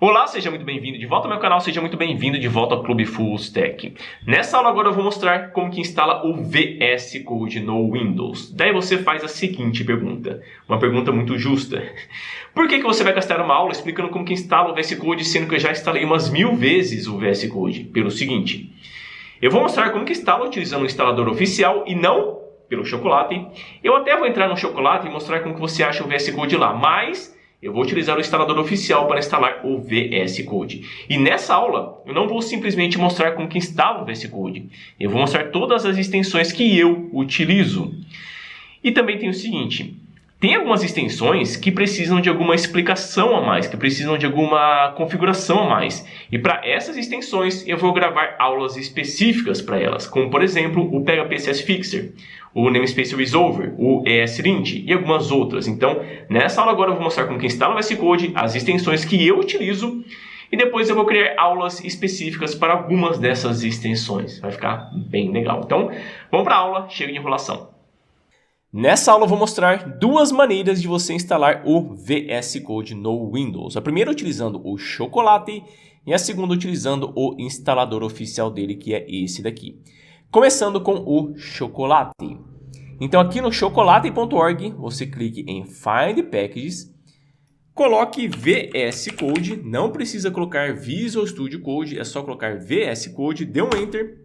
Olá, seja muito bem-vindo de volta ao meu canal, seja muito bem-vindo de volta ao Clube Full Stack. Nessa aula agora eu vou mostrar como que instala o VS Code no Windows. Daí você faz a seguinte pergunta, uma pergunta muito justa. Por que você vai gastar uma aula explicando como que instala o VS Code, sendo que eu já instalei umas 1000 vezes o VS Code? Pelo seguinte, eu vou mostrar como que instala utilizando o instalador oficial e não pelo Chocolate. Eu até vou entrar no Chocolate e mostrar como que você acha o VS Code lá, mas eu vou utilizar o instalador oficial para instalar o VS Code. E nessa aula, eu não vou simplesmente mostrar como que instala o VS Code. Eu vou mostrar todas as extensões que eu utilizo. E também tem o seguinte, tem algumas extensões que precisam de alguma explicação a mais, que precisam de alguma configuração a mais. E para essas extensões, eu vou gravar aulas específicas para elas, como por exemplo o PHP CSS Fixer, o Namespace Resolver, o ESLint e algumas outras. Então, nessa aula agora eu vou mostrar como que instala o VS Code, as extensões que eu utilizo, e depois eu vou criar aulas específicas para algumas dessas extensões. Vai ficar bem legal. Então, vamos para a aula, chega de enrolação. Nessa aula eu vou mostrar duas maneiras de você instalar o VS Code no Windows. A primeira utilizando o Chocolate e a segunda utilizando o instalador oficial dele, que é esse daqui. Começando com o Chocolate. Então aqui no chocolate.org você clique em Find Packages, coloque VS Code, não precisa colocar Visual Studio Code, é só colocar VS Code, dê um Enter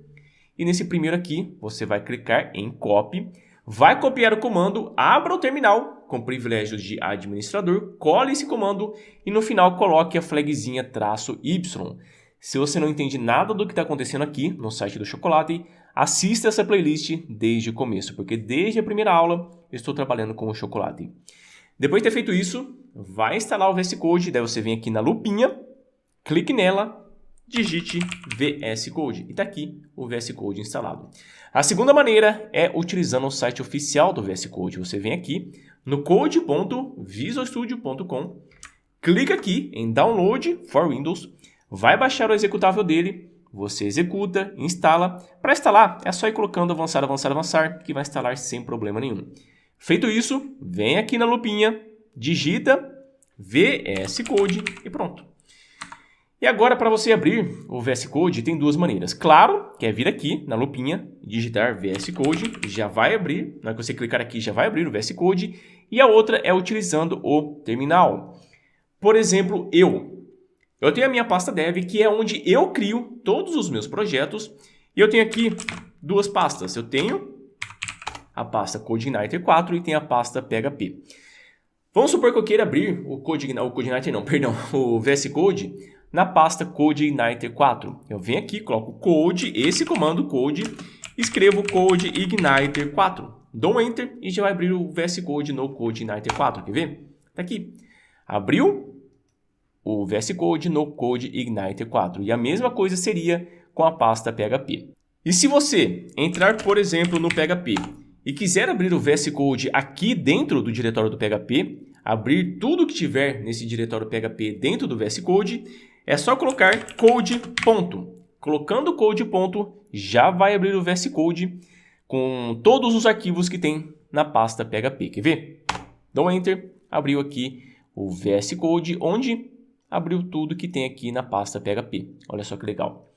e nesse primeiro aqui você vai clicar em Copy, vai copiar o comando, abra o terminal com privilégios de administrador, cole esse comando e no final coloque a flagzinha "-y". Se você não entende nada do que está acontecendo aqui no site do Chocolate, assista essa playlist desde o começo, porque desde a primeira aula eu estou trabalhando com o Chocolate. Depois de ter feito isso, vai instalar o VS Code, daí você vem aqui na lupinha, clique nela, digite VS Code e está aqui o VS Code instalado. A segunda maneira é utilizando o site oficial do VS Code. Você vem aqui no code.visualstudio.com, clica aqui em Download for Windows, vai baixar o executável dele, você executa, instala. Para instalar é só ir colocando avançar, avançar, avançar, que vai instalar sem problema nenhum. Feito isso, vem aqui na lupinha, digita VS Code e pronto. E agora, para você abrir o VS Code, tem duas maneiras. Claro, que é vir aqui na lupinha, digitar VS Code, já vai abrir. Na hora que você clicar aqui, já vai abrir o VS Code. E a outra é utilizando o terminal. Por exemplo, eu tenho a minha pasta dev, que é onde eu crio todos os meus projetos. E eu tenho aqui duas pastas. Eu tenho a pasta CodeIgniter 4 e tenho a pasta PHP. Vamos supor que eu queira abrir o VS Code na pasta CodeIgniter 4. Eu venho aqui, coloco code, esse comando code, escrevo CodeIgniter 4. Dou um Enter e já vai abrir o VS Code no CodeIgniter 4. Quer ver? Está aqui. Abriu o VS Code no CodeIgniter 4. E a mesma coisa seria com a pasta PHP. E se você entrar, por exemplo, no PHP e quiser abrir o VS Code aqui dentro do diretório do PHP, abrir tudo que tiver nesse diretório PHP dentro do VS Code, é só colocar code ponto. Colocando code ponto, já vai abrir o VS Code com todos os arquivos que tem na pasta PHP. Quer ver? Dou Enter, abriu aqui o VS Code, onde abriu tudo que tem aqui na pasta PHP. Olha só que legal.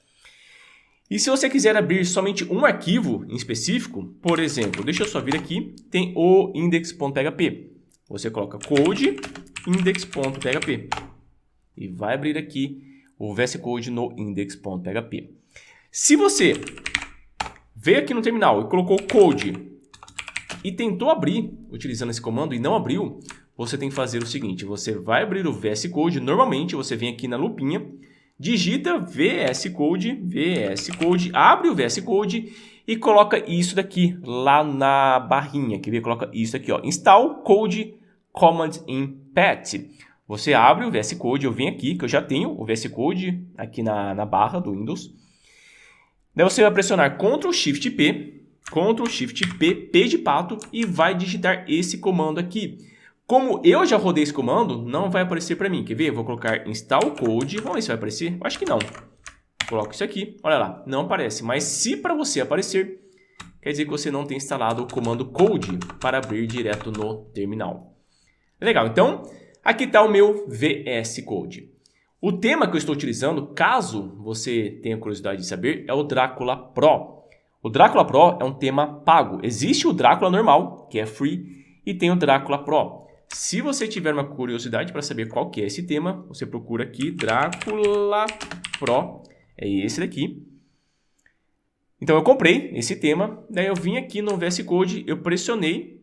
E se você quiser abrir somente um arquivo em específico, por exemplo, deixa eu só vir aqui, tem o index.php. Você coloca code index.php e vai abrir aqui o VS Code no index.php. Se você veio aqui no terminal e colocou code e tentou abrir utilizando esse comando e não abriu, você tem que fazer o seguinte, você vai abrir o VS Code, normalmente você vem aqui na lupinha, digita VS Code, abre o VS Code e coloca isso daqui lá na barrinha. Quer ver? Coloca isso aqui, ó, Install Code Command in Path. Você abre o VS Code, eu venho aqui, que eu já tenho o VS Code aqui na barra do Windows. Daí você vai pressionar Ctrl Shift P, P de pato e vai digitar esse comando aqui. Como eu já rodei esse comando, não vai aparecer para mim. Quer ver? Eu vou colocar Install Code. Vamos ver se vai aparecer. Eu acho que não. Coloco isso aqui. Olha lá, não aparece. Mas se para você aparecer, quer dizer que você não tem instalado o comando code para abrir direto no terminal. Legal, então aqui está o meu VS Code. O tema que eu estou utilizando, caso você tenha curiosidade de saber, é o Drácula Pro. O Drácula Pro é um tema pago. Existe o Drácula normal, que é free, e tem o Drácula Pro. Se você tiver uma curiosidade para saber qual que é esse tema, você procura aqui Drácula Pro, é esse daqui. Então eu comprei esse tema, daí eu vim aqui no VS Code, eu pressionei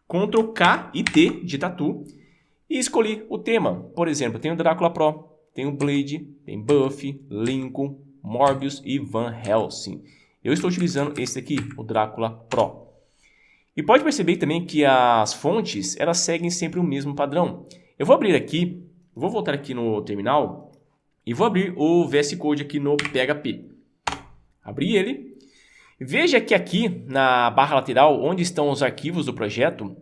Ctrl K e T de tatu e escolhi o tema. Por exemplo, tem o Drácula Pro, tem o Blade, tem Buffy, Lincoln, Morbius e Van Helsing. Eu estou utilizando esse aqui, o Drácula Pro. E pode perceber também que as fontes, elas seguem sempre o mesmo padrão. Eu vou abrir aqui, vou voltar aqui no terminal e vou abrir o VS Code aqui no PHP. Abri ele. Veja que aqui na barra lateral, onde estão os arquivos do projeto,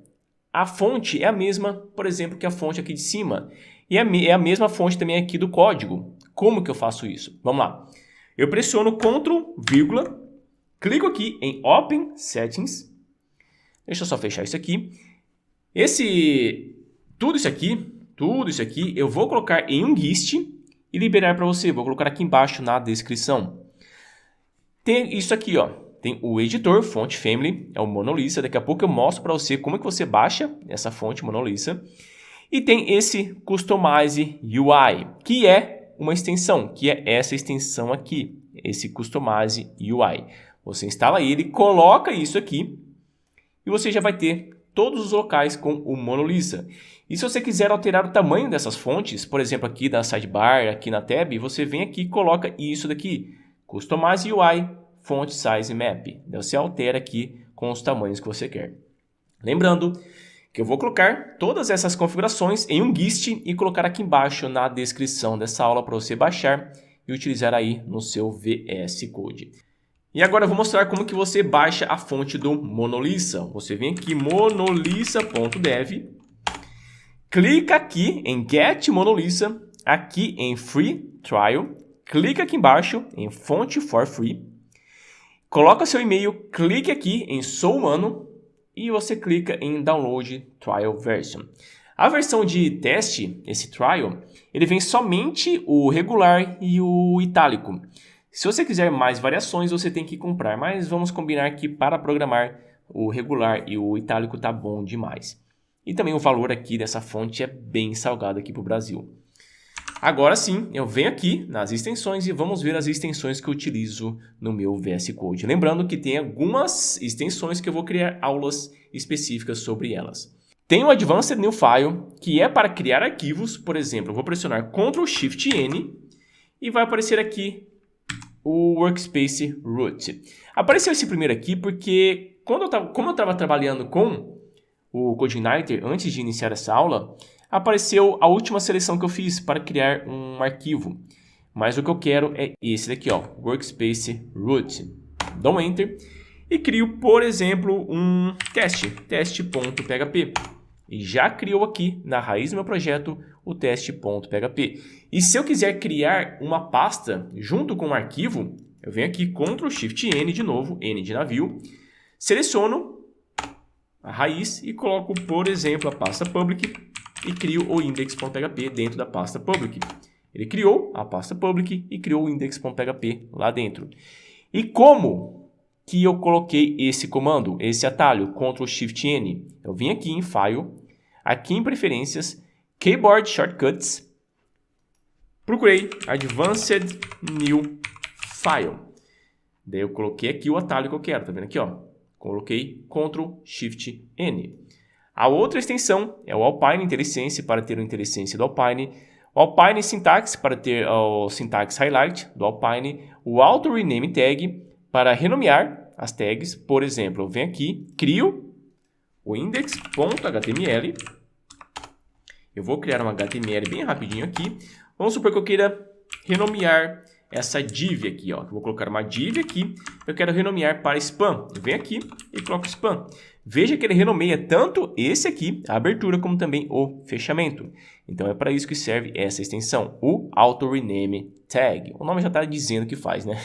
a fonte é a mesma, por exemplo, que a fonte aqui de cima. E é a mesma fonte também aqui do código. Como que eu faço isso? Vamos lá. Eu pressiono Ctrl, vírgula, clico aqui em Open Settings. Deixa eu só fechar isso aqui. Tudo isso aqui, eu vou colocar em um GIST e liberar para você. Vou colocar aqui embaixo na descrição. Tem isso aqui, ó. Tem o editor, fonte family, é o Monolissa. Daqui a pouco eu mostro para você como é que você baixa essa fonte Monolissa. E tem esse Customize UI, que é uma extensão, que é essa extensão aqui, esse Customize UI. Você instala ele, coloca isso aqui e você já vai ter todos os locais com o Monolissa. E se você quiser alterar o tamanho dessas fontes, por exemplo, aqui da sidebar, aqui na tab, você vem aqui e coloca isso daqui. Customize UI, Font Size Map. Você altera aqui com os tamanhos que você quer. Lembrando que eu vou colocar todas essas configurações em um GIST e colocar aqui embaixo na descrição dessa aula para você baixar e utilizar aí no seu VS Code. E agora eu vou mostrar como que você baixa a fonte do Monolissa. Você vem aqui monolissa.dev, clica aqui em Get Monolissa, aqui em Free Trial, clica aqui embaixo em Fonte for Free, coloca seu e-mail, clique aqui em Sou Humano e você clica em Download Trial Version. A versão de teste, esse trial, ele vem somente o regular e o itálico. Se você quiser mais variações, você tem que comprar, mas vamos combinar que para programar o regular e o itálico tá bom demais. E também o valor aqui dessa fonte é bem salgado aqui para o Brasil. Agora sim, eu venho aqui nas extensões e vamos ver as extensões que eu utilizo no meu VS Code. Lembrando que tem algumas extensões que eu vou criar aulas específicas sobre elas. Tem o Advanced New File, que é para criar arquivos. Por exemplo, eu vou pressionar Ctrl Shift N e vai aparecer aqui o Workspace Root. Apareceu esse primeiro aqui porque como eu estava trabalhando com o CodeIgniter antes de iniciar essa aula, apareceu a última seleção que eu fiz para criar um arquivo. Mas o que eu quero é esse daqui, ó, Workspace Root. Dou um Enter e crio, por exemplo, um teste.php. E já criou aqui na raiz do meu projeto o teste.php. E se eu quiser criar uma pasta junto com o arquivo, eu venho aqui Ctrl Shift N de novo, N de navio, seleciono a raiz e coloco, por exemplo, a pasta public e crio o index.php dentro da pasta public. Ele criou a pasta public e criou o index.php lá dentro. E como que eu coloquei esse comando, esse atalho, Ctrl Shift N? Eu vim aqui em File, aqui em Preferências, Keyboard Shortcuts, procurei Advanced New File. Daí eu coloquei aqui o atalho que eu quero, tá vendo aqui, ó? Coloquei Ctrl Shift N. A outra extensão é o Alpine IntelliSense para ter o IntelliSense do Alpine, o Alpine Syntax para ter o Syntax Highlight do Alpine, o Auto Rename Tag para renomear as tags. Por exemplo, eu venho aqui, crio o index.html. Eu vou criar um HTML bem rapidinho aqui. Vamos supor que eu queira renomear essa div aqui, ó. Eu vou colocar uma div aqui. Eu quero renomear para spam. Eu venho aqui e coloco spam. Veja que ele renomeia tanto esse aqui, a abertura, como também o fechamento. Então é para isso que serve essa extensão, o Auto Rename Tag. O nome já está dizendo que faz, né?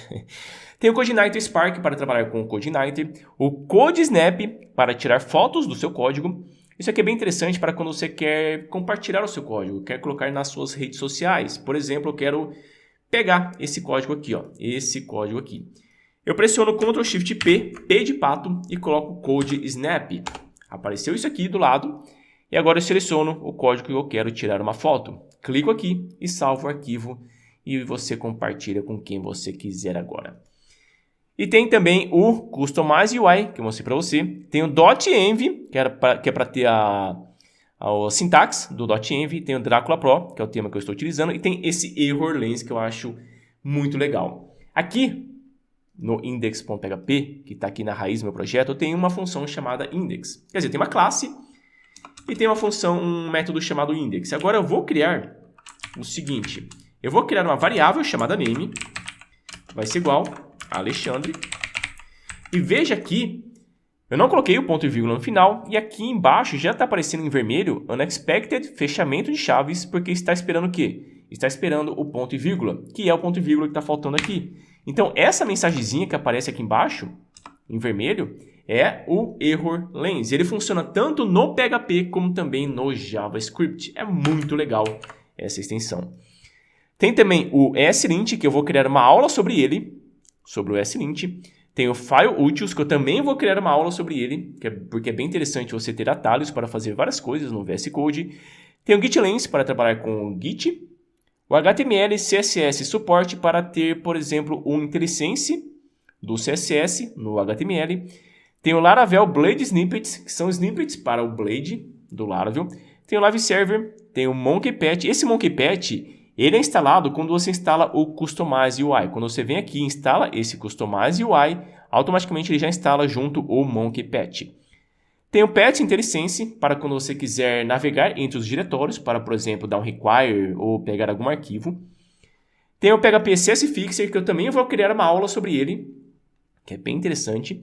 Tem o CodeIgniter Spark para trabalhar com o CodeIgniter, o CodeSnap para tirar fotos do seu código Isso aqui é bem interessante para quando você quer compartilhar o seu código, quer colocar nas suas redes sociais. Por exemplo, eu quero pegar esse código aqui, ó, esse código aqui. Eu pressiono Ctrl Shift P, P de pato, e coloco Code Snap. Apareceu isso aqui do lado. E agora eu seleciono o código que eu quero tirar uma foto. Clico aqui e salvo o arquivo. E você compartilha com quem você quiser agora. E tem também o Customize UI, que eu mostrei para você. Tem o .env, que é para ter a sintaxe do .env. Tem o Dracula Pro, que é o tema que eu estou utilizando. E tem esse Error Lens, que eu acho muito legal. Aqui no index.php, que está aqui na raiz do meu projeto, eu tenho uma função chamada index. Quer dizer, tem uma classe e tem uma função, um método chamado index. Agora eu vou criar o seguinte. Eu vou criar uma variável chamada name. Vai ser igual a Alexandre. E veja aqui, eu não coloquei o ponto e vírgula no final. E aqui embaixo já está aparecendo em vermelho unexpected fechamento de chaves, porque está esperando o quê? Está esperando o ponto e vírgula, que é o ponto e vírgula que está faltando aqui. Então, essa mensagenzinha que aparece aqui embaixo, em vermelho, é o Error Lens. Ele funciona tanto no PHP como também no JavaScript. É muito legal essa extensão. Tem também o ESLint, que eu vou criar uma aula sobre ele, sobre o ESLint. Tem o File Utils, que eu também vou criar uma aula sobre ele, porque é bem interessante você ter atalhos para fazer várias coisas no VS Code. Tem o GitLens para trabalhar com o Git. O HTML e CSS suporte para ter, por exemplo, o IntelliSense do CSS no HTML. Tem o Laravel Blade Snippets, que são snippets para o Blade do Laravel. Tem o Live Server, tem o MonkeyPatch. Esse MonkeyPatch, ele é instalado quando você instala o Customize UI. Quando você vem aqui e instala esse Customize UI, automaticamente ele já instala junto o MonkeyPatch. Tem o Patch IntelliSense para quando você quiser navegar entre os diretórios, para, por exemplo, dar um require ou pegar algum arquivo. Tem o PHP CS Fixer, que eu também vou criar uma aula sobre ele, que é bem interessante.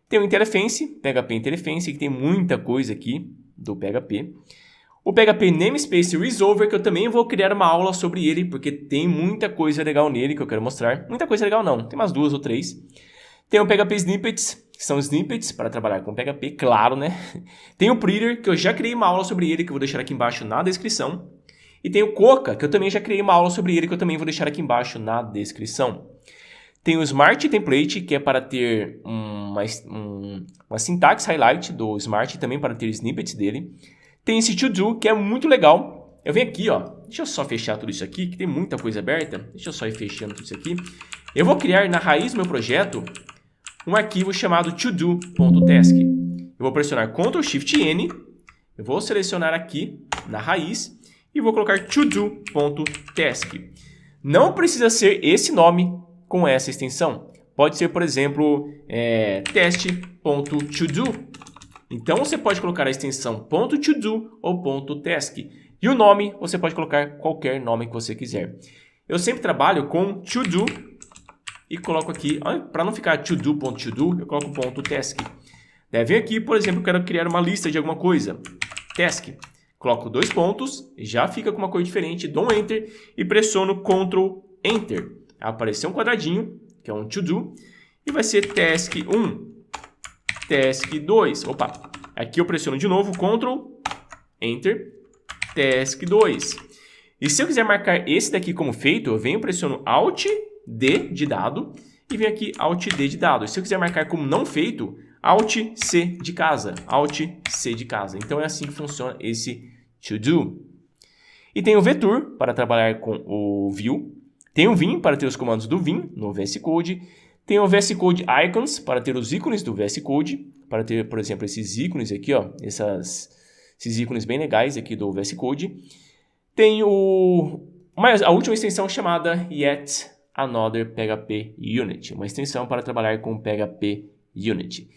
Tem o IntelliFence, PHP IntelliFence, que tem muita coisa aqui do PHP. O PHP Namespace Resolver, que eu também vou criar uma aula sobre ele, porque tem muita coisa legal nele que eu quero mostrar. Muita coisa legal não, tem umas 2 ou 3. Tem o PHP Snippets, que são snippets para trabalhar com PHP, claro, né? Tem o Prettier, que eu já criei uma aula sobre ele, que eu vou deixar aqui embaixo na descrição. E tem o Coca, que eu também já criei uma aula sobre ele, que eu também vou deixar aqui embaixo na descrição. Tem o Smart Template, que é para ter uma sintaxe highlight do Smart, também para ter snippets dele. Tem esse To-Do, que é muito legal. Eu venho aqui, ó, deixa eu só fechar tudo isso aqui, que tem muita coisa aberta. Deixa eu só ir fechando tudo isso aqui. Eu vou criar na raiz do meu projeto um arquivo chamado todo.task. Eu vou pressionar Ctrl Shift N, eu vou selecionar aqui na raiz e vou colocar todo.task. Não precisa ser esse nome com essa extensão. Pode ser, por exemplo, test.todo. Então você pode colocar a extensão .todo ou .task. E o nome você pode colocar qualquer nome que você quiser. Eu sempre trabalho com todo e coloco aqui, para não ficar todo.todo, eu coloco .task. Daí vem aqui, por exemplo, eu quero criar uma lista de alguma coisa. Task. Coloco 2 pontos, já fica com uma cor diferente, dou um Enter e pressiono Ctrl Enter. Apareceu um quadradinho, que é um to-do, e vai ser Task 1, Task 2. Opa, aqui eu pressiono de novo Ctrl Enter, Task 2. E se eu quiser marcar esse daqui como feito, eu venho, pressiono Alt D de dado e venho aqui Alt D de dado. E se eu quiser marcar como não feito, Alt C de casa, Alt C de casa. Então é assim que funciona esse to-do. E tem o Vtur para trabalhar com o View. Tem o Vim para ter os comandos do Vim no VS Code. Tem o VS Code Icons para ter os ícones do VS Code. Para ter, por exemplo, esses ícones aqui, ó, esses ícones bem legais aqui do VS Code. Tem a última extensão chamada Yet Another PHP Unit, uma extensão para trabalhar com PHP Unit.